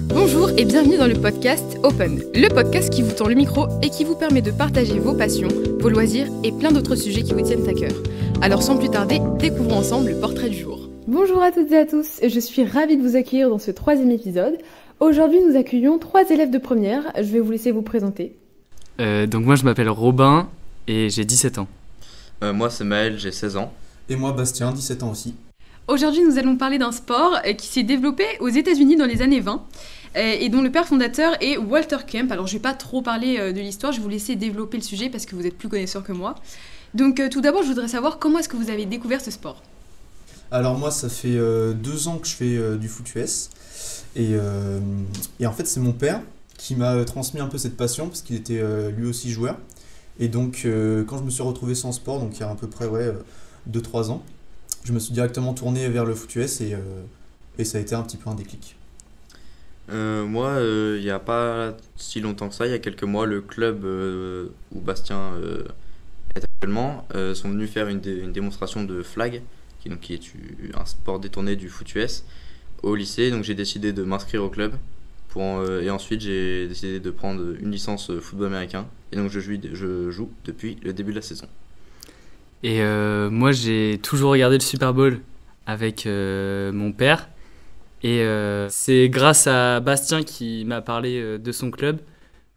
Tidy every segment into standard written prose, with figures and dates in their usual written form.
Bonjour et bienvenue dans le podcast Open, le podcast qui vous tend le micro et qui vous permet de partager vos passions, vos loisirs et plein d'autres sujets qui vous tiennent à cœur. Alors sans plus tarder, découvrons ensemble le portrait du jour. Bonjour à toutes et à tous, je suis ravie de vous accueillir dans ce 3e épisode. Aujourd'hui nous accueillons 3 élèves de première, je vais vous laisser vous présenter. Donc moi je m'appelle Robin et j'ai 17 ans. Moi c'est Maël, j'ai 16 ans. Et moi Bastien, 17 ans aussi. Aujourd'hui nous allons parler d'un sport qui s'est développé aux États-Unis dans les années 20 et dont le père fondateur est Walter Camp. Alors je ne vais pas trop parler de l'histoire, je vais vous laisser développer le sujet parce que vous êtes plus connaisseur que moi. Donc tout d'abord je voudrais savoir comment est-ce que vous avez découvert ce sport. Alors moi ça fait 2 ans que je fais du foot US et en fait c'est mon père qui m'a transmis un peu cette passion parce qu'il était lui aussi joueur. Et donc quand je me suis retrouvé sans sport, donc il y a à peu près 2-3 ans, je me suis directement tourné vers le foot US et ça a été un petit peu un déclic. Moi, il n'y a pas si longtemps que ça, il y a quelques mois, le club où Bastien est actuellement sont venus faire une démonstration de flag, qui est un sport détourné du foot US, au lycée. Donc j'ai décidé de m'inscrire au club et ensuite j'ai décidé de prendre une licence football américain. Et donc je joue depuis le début de la saison. Et moi j'ai toujours regardé le Super Bowl avec mon père. Et c'est grâce à Bastien qui m'a parlé de son club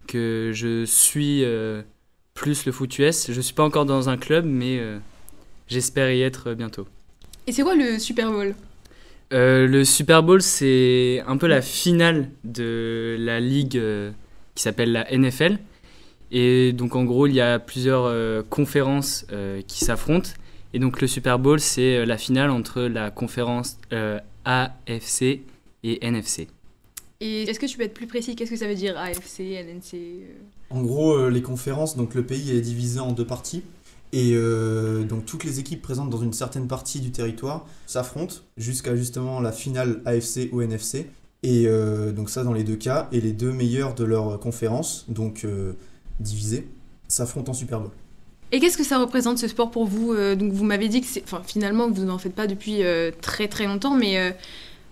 que je suis plus le foot US. Je ne suis pas encore dans un club, mais j'espère y être bientôt. Et c'est quoi le Super Bowl ? Le Super Bowl, c'est un peu la finale de la ligue qui s'appelle la NFL. Et donc en gros, il y a plusieurs conférences qui s'affrontent. Et donc le Super Bowl, c'est la finale entre la conférence AFC et NFC. Et est-ce que tu peux être plus précis ? Qu'est-ce que ça veut dire AFC, NFC ? En gros, les conférences, donc le pays est divisé en 2 parties. Et donc toutes les équipes présentes dans une certaine partie du territoire s'affrontent jusqu'à justement la finale AFC ou NFC. Et donc ça dans les 2 cas. Et les 2 meilleurs de leur conférence, donc divisés, s'affrontent en Super Bowl. Et qu'est-ce que ça représente ce sport pour vous ? Donc vous m'avez dit que finalement vous n'en faites pas depuis très très longtemps, mais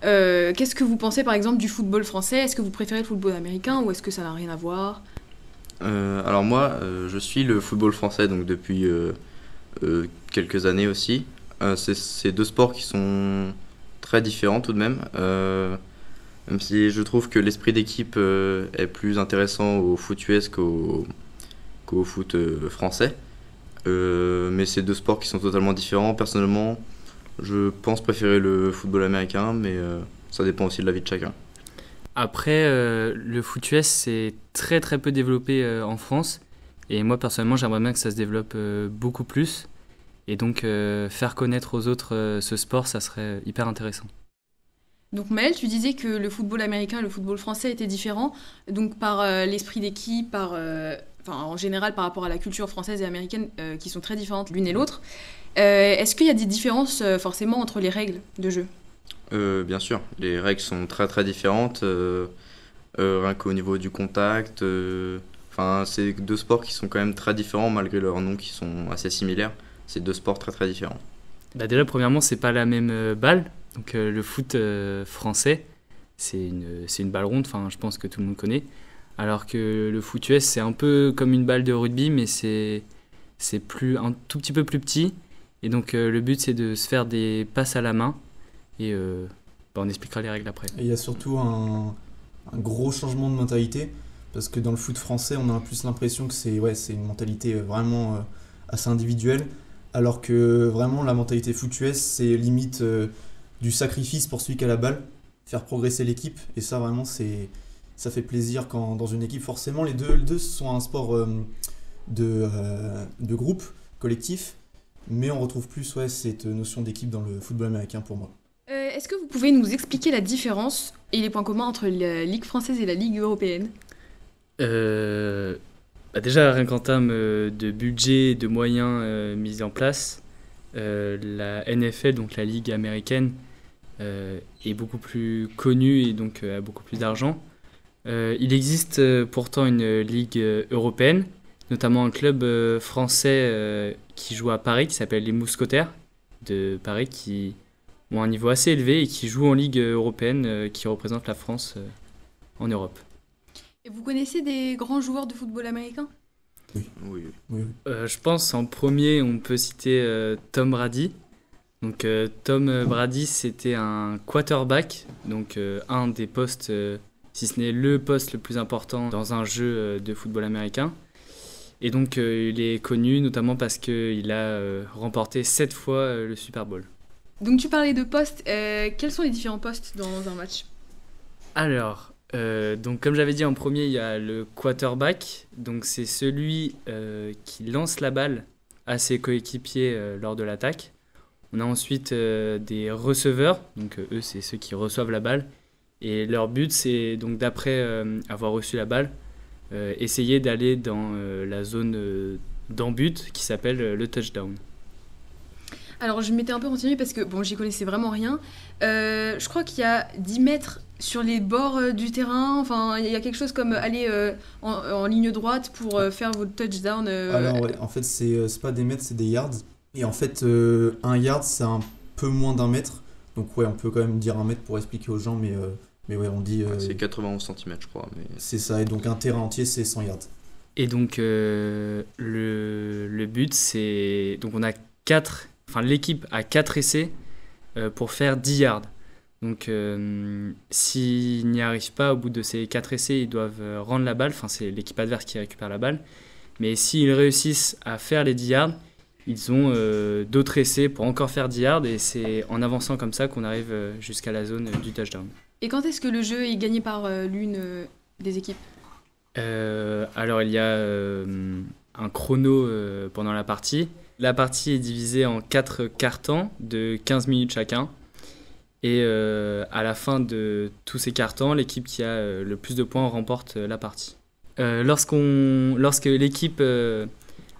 qu'est-ce que vous pensez par exemple du football français ? Est-ce que vous préférez le football américain ou est-ce que ça n'a rien à voir ? Alors moi, je suis le football français donc depuis quelques années aussi. C'est 2 sports qui sont très différents tout de même. Même si je trouve que l'esprit d'équipe est plus intéressant au foot US qu'au foot français. Mais c'est 2 sports qui sont totalement différents. Personnellement, je pense préférer le football américain, mais ça dépend aussi de la vie de chacun. Après, le foot US, c'est très très peu développé en France. Et moi, personnellement, j'aimerais bien que ça se développe beaucoup plus. Et donc, faire connaître aux autres ce sport, ça serait hyper intéressant. Donc Maël, tu disais que le football américain et le football français étaient différents, donc par l'esprit d'équipe, en général par rapport à la culture française et américaine qui sont très différentes l'une et l'autre. Est-ce qu'il y a des différences forcément entre les règles de jeu ? Bien sûr, les règles sont très très différentes, rien qu'au niveau du contact. C'est 2 sports qui sont quand même très différents malgré leurs noms qui sont assez similaires. C'est 2 sports très très différents. Déjà, premièrement, c'est pas la même balle. Donc le foot français, c'est une balle ronde, je pense que tout le monde connaît. Alors que le foot US, c'est un peu comme une balle de rugby, mais c'est un tout petit peu plus petit. Et donc le but, c'est de se faire des passes à la main. Et on expliquera les règles après. Et il y a surtout un gros changement de mentalité, parce que dans le foot français, on a plus l'impression que c'est une mentalité vraiment assez individuelle, alors que vraiment la mentalité foot US, c'est limite du sacrifice pour celui qui a la balle, faire progresser l'équipe, et ça vraiment ça fait plaisir quand dans une équipe. Forcément les deux sont un sport de groupe, collectif, mais on retrouve plus cette notion d'équipe dans le football américain pour moi. Est-ce que vous pouvez nous expliquer la différence et les points communs entre la Ligue française et la Ligue européenne ? Déjà, rien qu'en termes de budget et de moyens mis en place, la NFL, donc la Ligue américaine, est beaucoup plus connue et donc a beaucoup plus d'argent. Il existe pourtant une Ligue européenne, notamment un club français qui joue à Paris, qui s'appelle les Mousquetaires de Paris, qui ont un niveau assez élevé et qui jouent en Ligue européenne, qui représente la France en Europe. Et vous connaissez des grands joueurs de football américain? Oui. Je pense en premier, on peut citer Tom Brady. Donc Tom Brady, c'était un quarterback, donc un des postes, si ce n'est le poste le plus important dans un jeu de football américain. Et donc il est connu notamment parce qu'il a remporté 7 fois le Super Bowl. Donc tu parlais de postes, quels sont les différents postes dans un match? Alors, donc comme j'avais dit en premier, il y a le quarterback. Donc c'est celui qui lance la balle à ses coéquipiers lors de l'attaque. On a ensuite des receveurs, donc eux c'est ceux qui reçoivent la balle. Et leur but c'est donc d'après avoir reçu la balle, essayer d'aller dans la zone d'en-but qui s'appelle le touchdown. Alors je m'étais un peu renseignée parce que bon, j'y connaissais vraiment rien. Je crois qu'il y a 10 mètres sur les bords du terrain. Enfin, il y a quelque chose comme aller en ligne droite pour faire votre touchdown. Alors ouais, en fait c'est pas des mètres, c'est des yards. Et en fait un yard c'est un peu moins d'un mètre. Donc ouais, on peut quand même dire un mètre pour expliquer aux gens, mais ouais, on dit... C'est 91 cm je crois. Mais... C'est ça, et donc un terrain entier c'est 100 yards. Et donc le but c'est... Donc on a 4... Enfin, l'équipe a 4 essais pour faire 10 yards. Donc, s'ils n'y arrivent pas au bout de ces 4 essais, ils doivent rendre la balle. Enfin, c'est l'équipe adverse qui récupère la balle. Mais s'ils réussissent à faire les 10 yards, ils ont d'autres essais pour encore faire 10 yards. Et c'est en avançant comme ça qu'on arrive jusqu'à la zone du touchdown. Et quand est-ce que le jeu est gagné par l'une des équipes? Alors, il y a un chrono pendant la partie. La partie est divisée en 4 quarts-temps de 15 minutes chacun. Et à la fin de tous ces quarts-temps, l'équipe qui a le plus de points remporte la partie. Lorsque l'équipe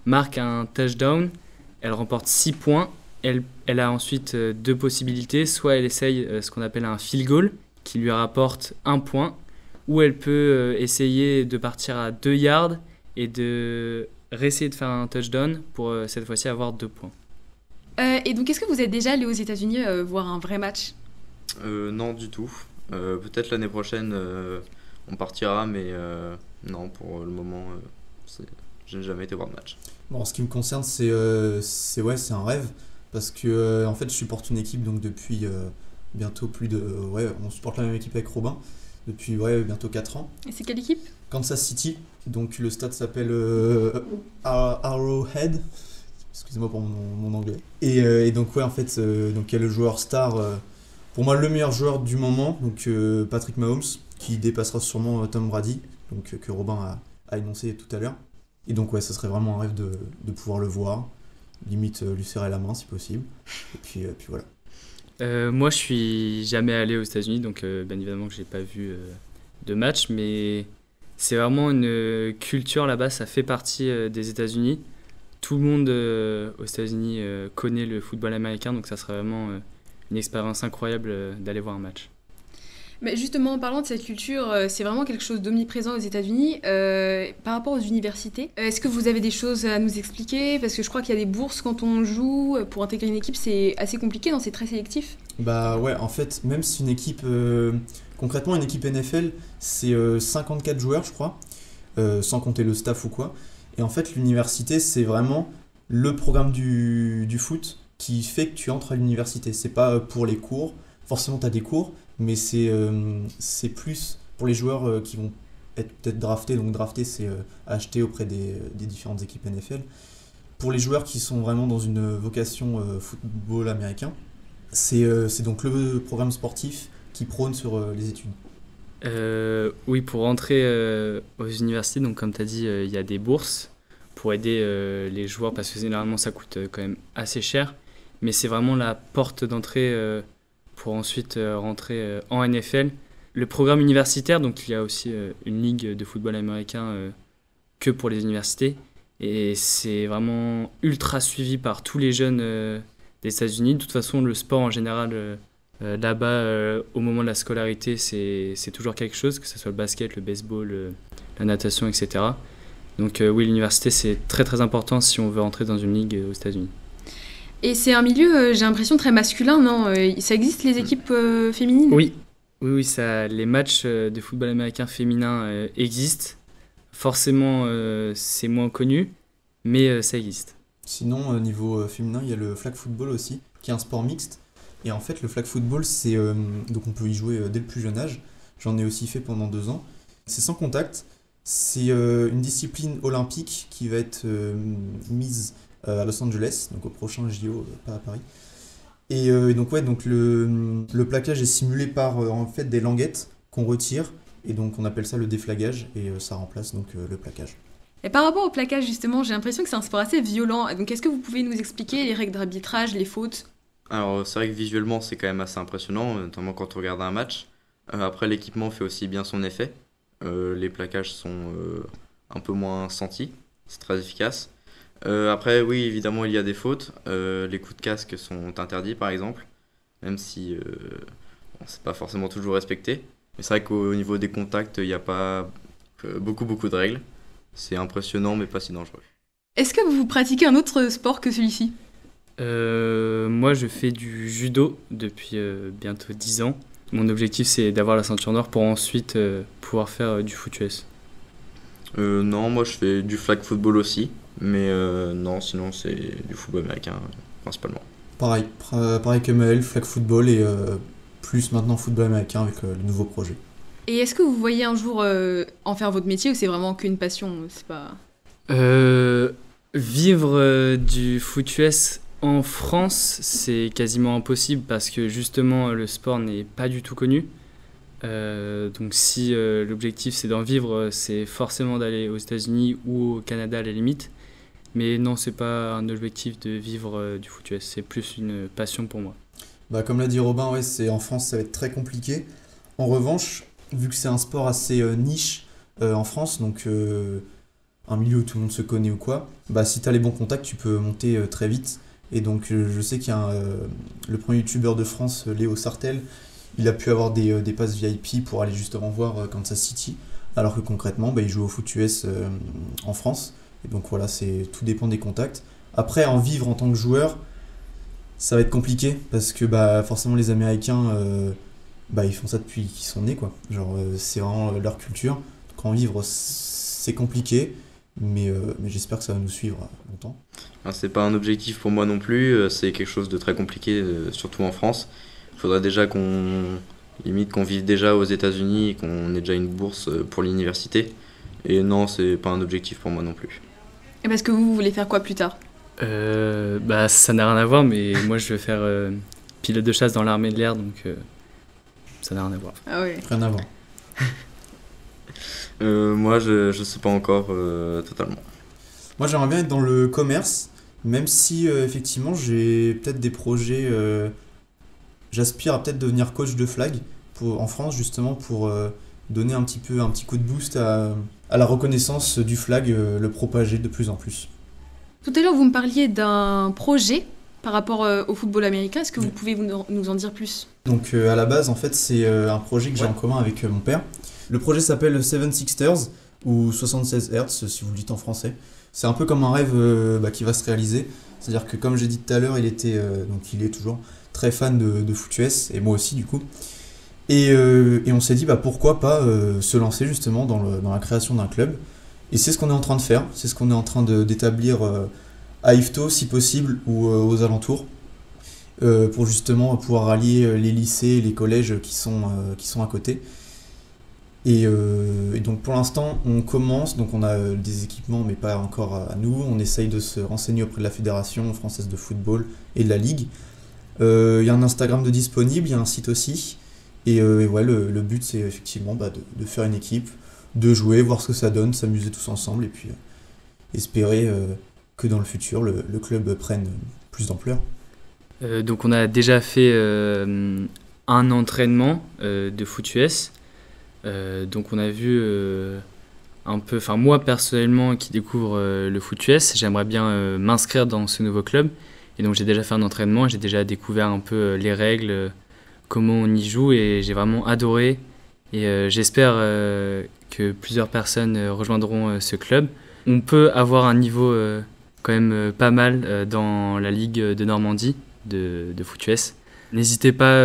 marque un touchdown, elle remporte 6 points. Elle a ensuite 2 possibilités. Soit elle essaye ce qu'on appelle un field goal, qui lui rapporte 1 point, ou elle peut essayer de partir à 2 yards et de... réessayer de faire un touchdown pour cette fois-ci avoir 2 points. Et donc, est-ce que vous êtes déjà allé aux États-Unis voir un vrai match? Non, du tout. Peut-être l'année prochaine, on partira, mais non, pour le moment, je n'ai jamais été voir de match. Bon, en ce qui me concerne, c'est un rêve, parce que en fait, je supporte une équipe donc depuis bientôt plus de... Ouais, on supporte la même équipe avec Robin depuis bientôt 4 ans. Et c'est quelle équipe? Kansas City, donc le stade s'appelle Arrowhead, excusez-moi pour mon anglais. Et donc ouais, en fait, donc il y a le joueur star, pour moi le meilleur joueur du moment, donc Patrick Mahomes, qui dépassera sûrement Tom Brady, donc que Robin a énoncé tout à l'heure. Et donc ouais, ça serait vraiment un rêve de pouvoir le voir, limite lui serrer la main si possible, et puis voilà. Moi je suis jamais allé aux États-Unis, donc bien évidemment que j'ai pas vu de match, mais c'est vraiment une culture là-bas, ça fait partie des États-Unis. Tout le monde aux États-Unis connaît le football américain, donc ça serait vraiment une expérience incroyable d'aller voir un match. Mais justement, en parlant de cette culture, c'est vraiment quelque chose d'omniprésent aux États-Unis. Par rapport aux universités, est-ce que vous avez des choses à nous expliquer? Parce que je crois qu'il y a des bourses quand on joue. Pour intégrer une équipe, c'est assez compliqué, non? C'est très sélectif. Bah ouais, en fait, même si une équipe... concrètement, une équipe NFL, c'est 54 joueurs, je crois, sans compter le staff ou quoi. Et en fait, l'université, c'est vraiment le programme du foot qui fait que tu entres à l'université. C'est pas pour les cours. Forcément, tu as des cours, mais c'est plus pour les joueurs qui vont être peut-être draftés. Donc drafté, c'est acheté auprès des différentes équipes NFL. Pour les joueurs qui sont vraiment dans une vocation football américain, c'est donc le programme sportif qui prône sur les études. Oui, pour rentrer aux universités, donc comme tu as dit, il y a des bourses pour aider les joueurs parce que généralement ça coûte quand même assez cher, mais c'est vraiment la porte d'entrée pour ensuite rentrer en NFL. Le programme universitaire, donc il y a aussi une ligue de football américain que pour les universités, et c'est vraiment ultra suivi par tous les jeunes des États-Unis. De toute façon, le sport en général là-bas, au moment de la scolarité, c'est toujours quelque chose, que ce soit le basket, le baseball, la natation, etc. Donc oui, l'université, c'est très très important si on veut entrer dans une ligue aux États-Unis. Et c'est un milieu, j'ai l'impression, très masculin, non? Ça existe les équipes féminines? Oui, Oui, oui, les matchs de football américain féminin existent. Forcément, c'est moins connu, mais ça existe. Sinon, au niveau féminin, il y a le flag football aussi, qui est un sport mixte. Et en fait, le flag football, donc on peut y jouer dès le plus jeune âge. J'en ai aussi fait pendant 2 ans. C'est sans contact. C'est une discipline olympique qui va être mise à Los Angeles, donc au prochain JO, pas à Paris. Et donc ouais, donc le plaquage est simulé par en fait des languettes qu'on retire, et donc on appelle ça le déflagage, et ça remplace donc le plaquage. Et par rapport au plaquage, justement, j'ai l'impression que c'est un sport assez violent. Donc, est-ce que vous pouvez nous expliquer les règles d'arbitrage, les fautes? Alors c'est vrai que visuellement c'est quand même assez impressionnant, notamment quand on regarde un match. Après l'équipement fait aussi bien son effet. Les plaquages sont un peu moins sentis, c'est très efficace. Après oui évidemment il y a des fautes, les coups de casque sont interdits par exemple, même si c'est pas forcément toujours respecté. Mais c'est vrai qu'au niveau des contacts il n'y a pas beaucoup de règles. C'est impressionnant mais pas si dangereux. Est-ce que vous pratiquez un autre sport que celui-ci? Moi, je fais du judo depuis bientôt 10 ans. Mon objectif, c'est d'avoir la ceinture noire pour ensuite pouvoir faire du foot US. Non, moi je fais du flag football aussi, mais non, sinon c'est du football américain principalement. Pareil que Maël, flag football et plus maintenant football américain avec le nouveau projet. Et est-ce que vous voyez un jour en faire votre métier ou c'est vraiment qu'une passion? C'est pas... Vivre du foot US en France, c'est quasiment impossible parce que justement le sport n'est pas du tout connu. Donc si l'objectif c'est d'en vivre, c'est forcément d'aller aux États-Unis ou au Canada à la limite. Mais non, c'est pas un objectif de vivre du foot US, c'est plus une passion pour moi. Bah, comme l'a dit Robin, ouais, en France ça va être très compliqué. En revanche, vu que c'est un sport assez niche en France, donc un milieu où tout le monde se connaît ou quoi, bah si t'as les bons contacts, tu peux monter très vite. Et donc je sais qu'il y a le premier youtubeur de France, Léo Sartel, il a pu avoir des passes VIP pour aller justement voir Kansas City, alors que concrètement bah, il joue au foot US en France. Et donc voilà, tout dépend des contacts. Après, en vivre en tant que joueur, ça va être compliqué, parce que bah, forcément les Américains, bah, ils font ça depuis qu'ils sont nés, quoi. Genre, c'est vraiment leur culture. Donc en vivre, c'est compliqué. Mais j'espère que ça va nous suivre longtemps. C'est pas un objectif pour moi non plus, c'est quelque chose de très compliqué, surtout en France. Il faudrait déjà qu'on vive déjà aux États-Unis et qu'on ait déjà une bourse pour l'université. Et non, c'est pas un objectif pour moi non plus. Et parce que vous voulez faire quoi plus tard? Bah, ça n'a rien à voir, mais moi je vais faire pilote de chasse dans l'armée de l'air, donc ça n'a rien à voir. Ah ouais. Rien à voir. Moi, je sais pas encore totalement. Moi, j'aimerais bien être dans le commerce, même si effectivement j'ai peut-être des projets. J'aspire à peut-être devenir coach de flag en France, justement pour donner un petit coup de boost à la reconnaissance du flag, le propager de plus en plus. Tout à l'heure, vous me parliez d'un projet par rapport au football américain. Est-ce que vous pouvez nous en dire plus? Donc à la base, en fait, c'est un projet que j'ai en commun avec mon père. Le projet s'appelle Seven Sixers, ou 76 Hertz si vous le dites en français. C'est un peu comme un rêve qui va se réaliser. C'est-à-dire que comme j'ai dit tout à l'heure, il est toujours très fan de foot US, et moi aussi du coup. Et on s'est dit pourquoi pas se lancer justement dans la création d'un club. Et c'est ce qu'on est en train de faire, c'est ce qu'on est en train d'établir à Yvetot si possible ou aux alentours. Pour justement pouvoir rallier les lycées et les collèges qui sont à côté. Et donc pour l'instant on commence, donc on a des équipements mais pas encore à nous, on essaye de se renseigner auprès de la Fédération française de football et de la Ligue. Il y a un Instagram de disponible, il y a un site aussi, et ouais, le but c'est effectivement de faire une équipe, de jouer, voir ce que ça donne, s'amuser tous ensemble et puis espérer que dans le futur le club prenne plus d'ampleur. Donc on a déjà fait un entraînement de foot US. Donc on a vu un peu, enfin moi personnellement qui découvre le foot US, j'aimerais bien m'inscrire dans ce nouveau club, et donc j'ai déjà fait un entraînement, j'ai déjà découvert un peu les règles, comment on y joue, et j'ai vraiment adoré, et j'espère que plusieurs personnes rejoindront ce club. On peut avoir un niveau quand même pas mal dans la Ligue de Normandie de foot US. N'hésitez pas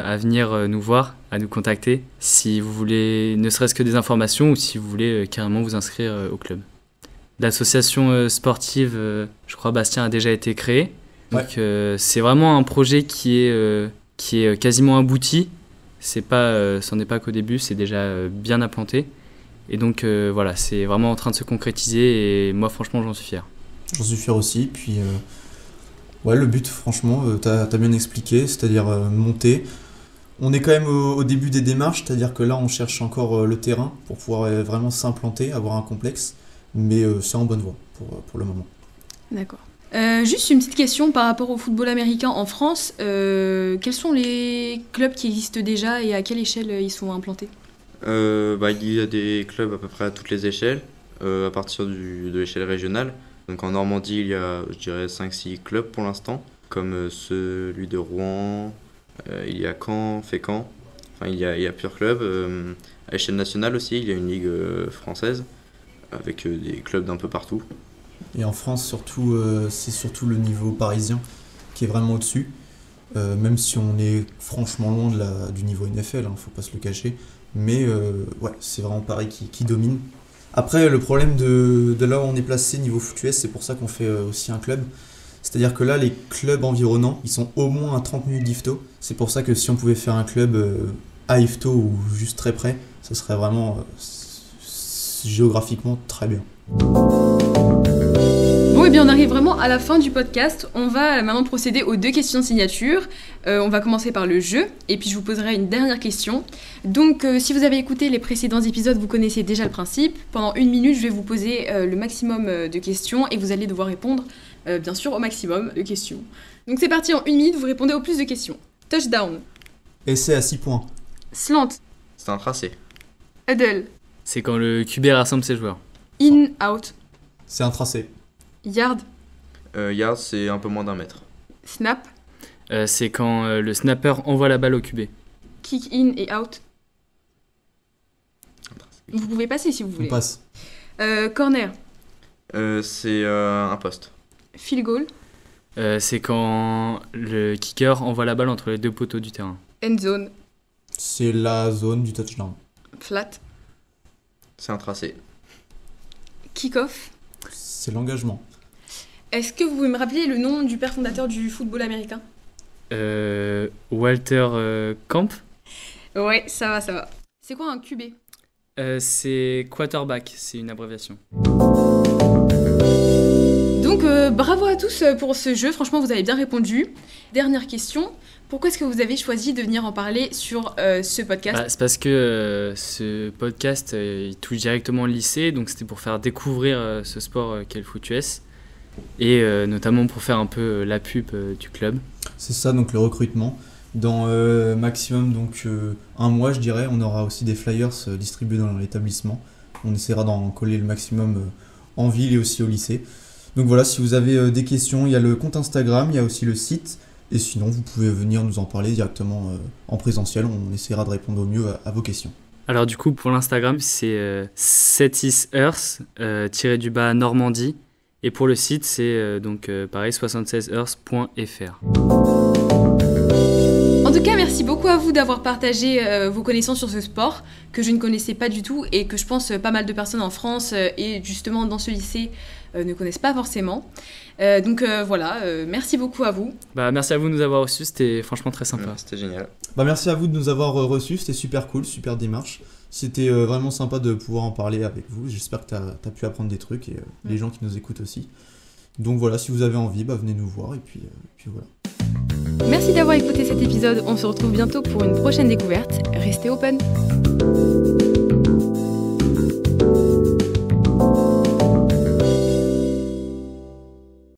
à venir nous voir, à nous contacter si vous voulez ne serait-ce que des informations ou si vous voulez carrément vous inscrire au club. L'association sportive, je crois Bastien, a déjà été créée. Donc c'est vraiment un projet qui est quasiment abouti. C'en est pas qu'au début, c'est déjà bien implanté. Et donc voilà, c'est vraiment en train de se concrétiser et moi franchement j'en suis fier. J'en suis fier aussi, puis le but franchement, t'as bien expliqué, c'est-à-dire monter. On est quand même au début des démarches, c'est-à-dire que là on cherche encore le terrain pour pouvoir vraiment s'implanter, avoir un complexe, mais c'est en bonne voie pour le moment. D'accord. Juste une petite question par rapport au football américain en France. Quels sont les clubs qui existent déjà et à quelle échelle ils sont implantés ? Il y a des clubs à peu près à toutes les échelles, à partir de l'échelle régionale. Donc en Normandie, il y a, je dirais, 5-6 clubs pour l'instant, comme celui de Rouen, il y a Caen, Fécamp, enfin il y a plusieurs clubs. À l'échelle nationale aussi, il y a une ligue française, avec des clubs d'un peu partout. Et en France, surtout, c'est surtout le niveau parisien qui est vraiment au-dessus, même si on est franchement loin du niveau NFL, faut pas se le cacher. Mais c'est vraiment Paris qui domine. Après, le problème de là où on est placé niveau foot US, c'est pour ça qu'on fait aussi un club. C'est-à-dire que là, les clubs environnants, ils sont au moins à 30 minutes d'Ifto. C'est pour ça que si on pouvait faire un club à Ifto ou juste très près, ça serait vraiment géographiquement très bien. Bon, et bien on arrive vraiment à la fin du podcast. On va maintenant procéder aux 2 questions de signature. On va commencer par le jeu, et puis je vous poserai une dernière question. Donc, si vous avez écouté les précédents épisodes, vous connaissez déjà le principe. Pendant 1 minute, je vais vous poser le maximum de questions, et vous allez devoir répondre, bien sûr, au maximum de questions. Donc c'est parti, en 1 minute, vous répondez au plus de questions. Touchdown. Essai à 6 points. Slant. C'est un tracé. Huddle. C'est quand le QB rassemble ses joueurs. In, out. C'est un tracé. Yard. Yard, c'est un peu moins d'1 mètre. Snap. C'est quand le snapper envoie la balle au QB. Kick in et out. Vous pouvez passer si vous voulez. On passe. Corner. C'est un poste. Field goal. C'est quand le kicker envoie la balle entre les 2 poteaux du terrain. End zone. C'est la zone du touchdown. Flat. C'est un tracé. Kick-off. C'est l'engagement. Est-ce que vous pouvez me rappeler le nom du père fondateur du football américain ? Walter Camp. Ouais, ça va. C'est quoi un QB ? C'est quarterback, c'est une abréviation. Donc bravo à tous pour ce jeu, franchement vous avez bien répondu. Dernière question, pourquoi est-ce que vous avez choisi de venir en parler sur ce podcast ? C'est parce que ce podcast il touche directement le lycée, donc c'était pour faire découvrir ce sport qu'est le foot US et notamment pour faire un peu la pub du club. C'est ça, donc le recrutement. Dans maximum donc 1 mois, je dirais, on aura aussi des flyers distribués dans l'établissement. On essaiera d'en coller le maximum en ville et aussi au lycée. Donc voilà, si vous avez des questions, il y a le compte Instagram, il y a aussi le site. Et sinon, vous pouvez venir nous en parler directement en présentiel. On essaiera de répondre au mieux à vos questions. Alors du coup, pour l'Instagram, c'est 76earth _Normandie. Et pour le site, c'est pareil, 76earth.fr. En tout cas, merci beaucoup à vous d'avoir partagé vos connaissances sur ce sport que je ne connaissais pas du tout et que je pense pas mal de personnes en France et justement dans ce lycée ne connaissent pas forcément. Voilà, merci beaucoup à vous. Merci à vous de nous avoir reçus, c'était franchement très sympa. C'était génial. Merci à vous de nous avoir reçus, c'était super cool, super démarche. C'était vraiment sympa de pouvoir en parler avec vous. J'espère que tu as pu apprendre des trucs et les gens qui nous écoutent aussi. Donc voilà, si vous avez envie, venez nous voir et puis voilà. Merci d'avoir écouté cet épisode, on se retrouve bientôt pour une prochaine découverte. Restez open.